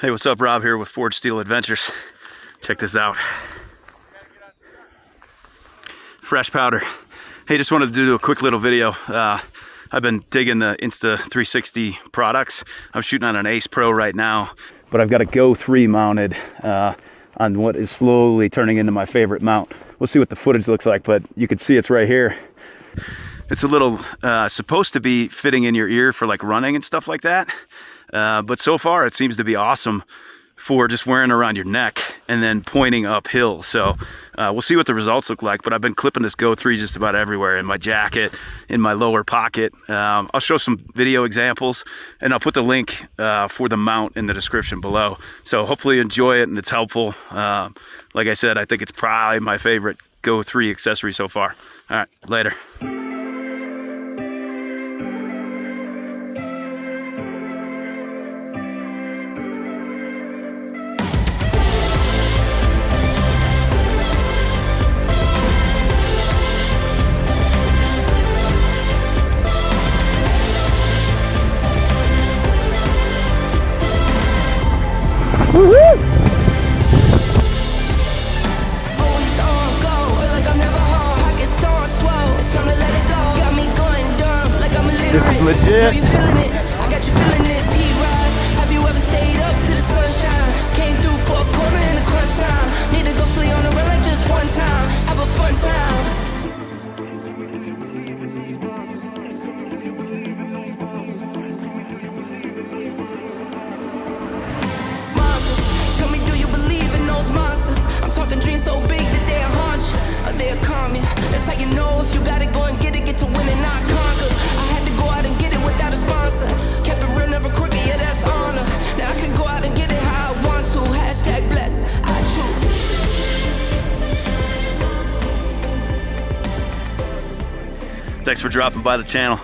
Hey, what's up? Rob here with Forged Steel Adventures. Check this out. Fresh powder. Hey, just wanted to do a quick little video. I've been digging the Insta360 products. I'm shooting on an Ace Pro right now, but I've got a Go3 mounted on what is slowly turning into my favorite mount. We'll see what the footage looks like, but you can see it's right here. It's a little supposed to be fitting in your ear for like running and stuff like that. But so far it seems to be awesome for just wearing around your neck and then pointing uphill. So we'll see what the results look like, but I've been clipping this Go3 just about everywhere, in my jacket, in my lower pocket. I'll show some video examples and I'll put the link for the mount in the description below. So hopefully you enjoy it and it's helpful. Like I said, I think it's probably my favorite Go3 accessory so far. All right, later. This is legit. I got you feeling this heat rise. Have you ever stayed up to the sunshine? Came through fourth quarter in the crunch time. Need to go flee on the run like just one time. Have a fun time. Monsters, tell me, do you believe in those monsters? I'm talking dreams so big that they'll haunt you, or they'll calm you. That's how you know if you got it, go and get it, get to win and not conquer. I had to go out and get it without a sponsor. Kept it real, never crooked, yeah, that's honor. Now I can go out and get it how I want to. Hashtag bless, I choose. Thanks for dropping by the channel.